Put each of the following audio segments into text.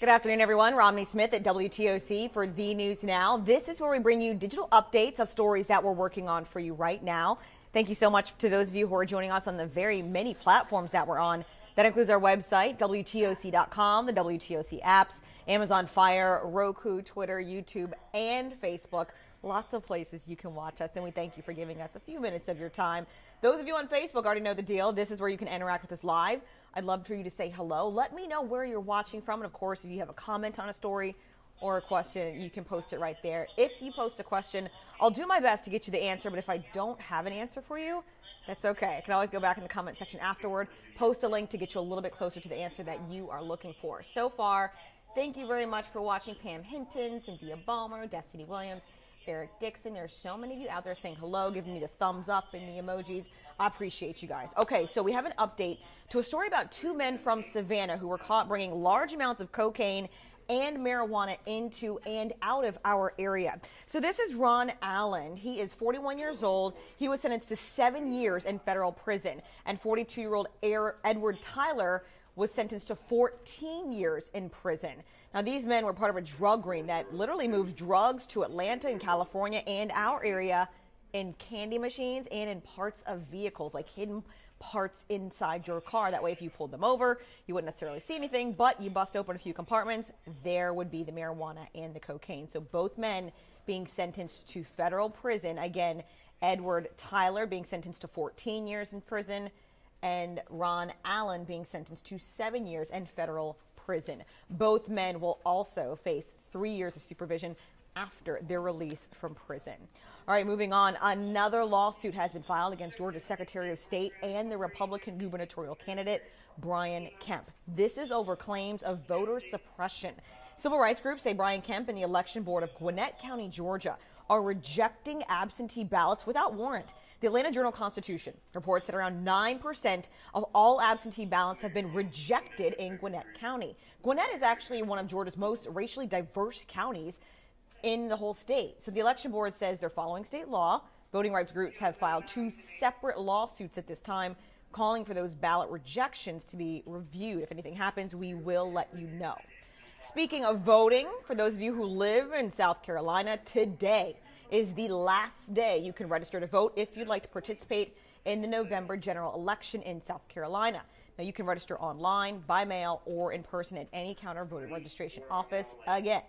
Good afternoon, everyone. Romney Smith at WTOC for The News Now. This is where we bring you digital updates of stories that we're working on for you right now. Thank you so much to those of you who are joining us on the very many platforms that we're on. That includes our website, WTOC.com, the WTOC apps, Amazon Fire, Roku, Twitter, YouTube, and Facebook. Lots of places you can watch us, and we thank you for giving us a few minutes of your time. Those of you on Facebook already know the deal. This is where you can interact with us live. I'd love for you to say hello. Let me know where you're watching from, and of course, if you have a comment on a story or a question, you can post it right there. If you post a question, I'll do my best to get you the answer, but if I don't have an answer for you, that's okay. I can always go back in the comment section afterward, post a link to get you a little bit closer to the answer that you are looking for. So far, thank you very much for watching. Pam Hinton, Cynthia Balmer, Destiny Williams, Eric Dixon. There's so many of you out there saying hello, giving me the thumbs up and the emojis. I appreciate you guys. Okay, so we have an update to a story about two men from Savannah who were caught bringing large amounts of cocaine and marijuana into and out of our area. So this is Ron Allen. He is 41 years old. He was sentenced to 7 years in federal prison. And 42-year-old Edward Tyler was sentenced to 14 years in prison. Now, these men were part of a drug ring that literally moved drugs to Atlanta and California and our area in candy machines and in parts of vehicles, like hidden parts inside your car. That way, if you pulled them over, you wouldn't necessarily see anything, but you bust open a few compartments, there would be the marijuana and the cocaine. So both men being sentenced to federal prison. Again, Edward Tyler being sentenced to 14 years in prison, and Ron Allen being sentenced to 7 years in federal prison. Both men will also face 3 years of supervision after their release from prison. All right, moving on. Another lawsuit has been filed against Georgia's Secretary of State and the Republican gubernatorial candidate, Brian Kemp. This is over claims of voter suppression. Civil rights groups say Brian Kemp and the Election Board of Gwinnett County, Georgia, are rejecting absentee ballots without warrant. The Atlanta Journal-Constitution reports that around 9% of all absentee ballots have been rejected in Gwinnett County. Gwinnett is actually one of Georgia's most racially diverse counties in the whole state. So the election board says they're following state law. Voting rights groups have filed 2 separate lawsuits at this time, calling for those ballot rejections to be reviewed. If anything happens, we will let you know. Speaking of voting, for those of you who live in South Carolina, today is the last day you can register to vote if you'd like to participate in the November general election in South Carolina. Now, you can register online, by mail, or in person at any counter voter registration office. Again,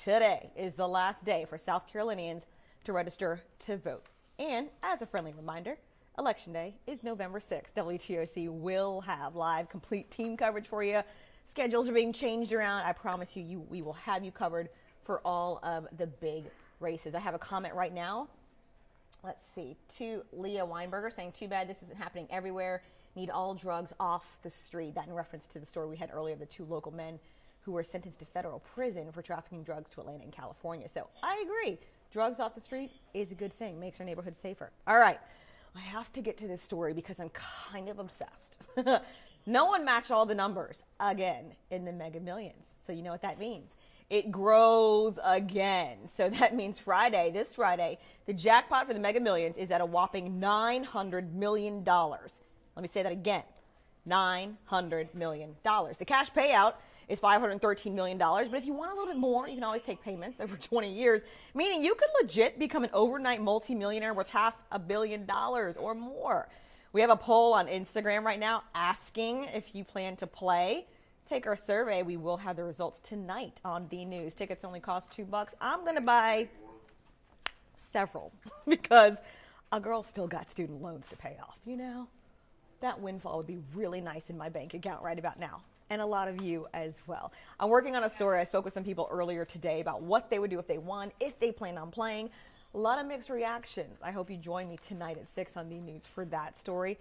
today is the last day for South Carolinians to register to vote. And as a friendly reminder, Election Day is November 6th. WTOC will have live, complete team coverage for you. Schedules are being changed around. I promise you, we will have you covered for all of the big races. I have a comment right now. Let's see. To Leah Weinberger saying, too bad this isn't happening everywhere. Need all drugs off the street. That in reference to the story we had earlier, the 2 local men who were sentenced to federal prison for trafficking drugs to Atlanta and California. So I agree. Drugs off the street is a good thing. Makes our neighborhood safer. All right. I have to get to this story because I'm kind of obsessed. No one matched all the numbers again in the Mega Millions. So you know what that means. It grows again. So that means this Friday, the jackpot for the Mega Millions is at a whopping $900 million. Let me say that again. $900 million. The cash payout is $513 million. But if you want a little bit more, you can always take payments over 20 years, meaning you could legit become an overnight multimillionaire worth $500 million or more. We have a poll on Instagram right now asking if you plan to play. Take our survey. We will have the results tonight on The News. Tickets only cost $2. I'm going to buy several because a girl still got student loans to pay off, you know? That windfall would be really nice in my bank account right about now. And a lot of you as well. I'm working on a story. I spoke with some people earlier today about what they would do if they won, if they plan on playing. A lot of mixed reactions. I hope you join me tonight at 6 on The News for that story.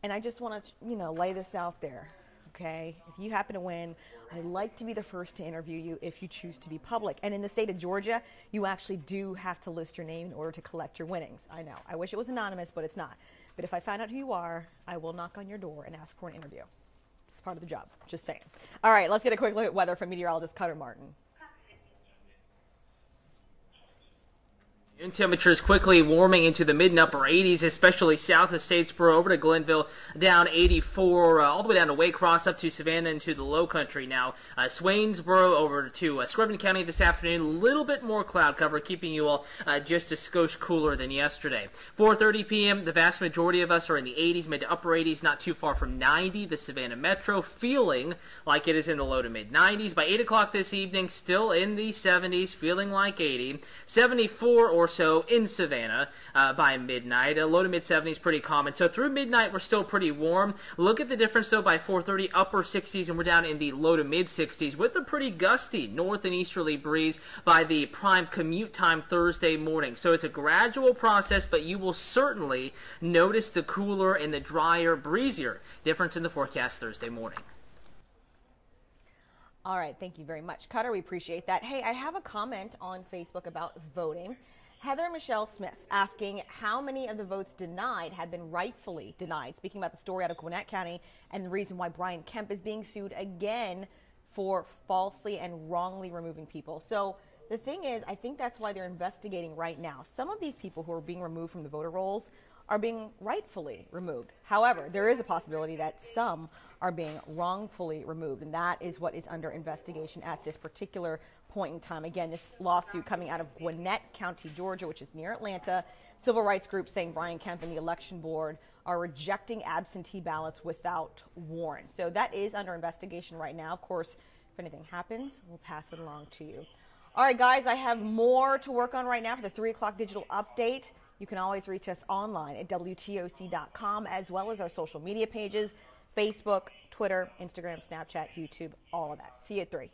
And I just want to, lay this out there, okay? If you happen to win, I'd like to be the first to interview you if you choose to be public. And in the state of Georgia, you actually do have to list your name in order to collect your winnings. I know. I wish it was anonymous, but it's not. But if I find out who you are, I will knock on your door and ask for an interview. It's part of the job. Just saying. All right, let's get a quick look at weather from meteorologist Cutter Martin. And temperatures quickly warming into the mid and upper 80s, especially south of Statesboro over to Glenville, down 84, all the way down to Waycross, up to Savannah and to the low country now. Swainsboro over to Screven County this afternoon, a little bit more cloud cover, keeping you all just a skosh cooler than yesterday. 4:30 p.m., the vast majority of us are in the 80s, mid to upper 80s, not too far from 90. The Savannah Metro feeling like it is in the low to mid 90s. By 8 o'clock this evening, still in the 70s, feeling like 80. 74 or so in Savannah by midnight. Low to mid 70s, pretty common. So through midnight, we're still pretty warm. Look at the difference, though, by 4:30, upper 60s, and we're down in the low to mid 60s with a pretty gusty north and easterly breeze by the prime commute time Thursday morning. So it's a gradual process, but you will certainly notice the cooler and the drier, breezier difference in the forecast Thursday morning. All right, thank you very much, Cutter. We appreciate that. Hey, I have a comment on Facebook about voting. Heather Michelle Smith asking how many of the votes denied had been rightfully denied, speaking about the story out of Gwinnett County and the reason why Brian Kemp is being sued again for falsely and wrongly removing people. So the thing is, I think that's why they're investigating right now. Some of these people who are being removed from the voter rolls are being rightfully removed. However, there is a possibility that some are being wrongfully removed, and that is what is under investigation at this particular point in time. Again, this lawsuit coming out of Gwinnett County, Georgia, which is near Atlanta. Civil rights groups saying Brian Kemp and the election board are rejecting absentee ballots without warrant. So that is under investigation right now. Of course, if anything happens, we'll pass it along to you. All right, guys, I have more to work on right now for the 3 o'clock digital update. You can always reach us online at WTOC.com, as well as our social media pages, Facebook, Twitter, Instagram, Snapchat, YouTube, all of that. See you at 3.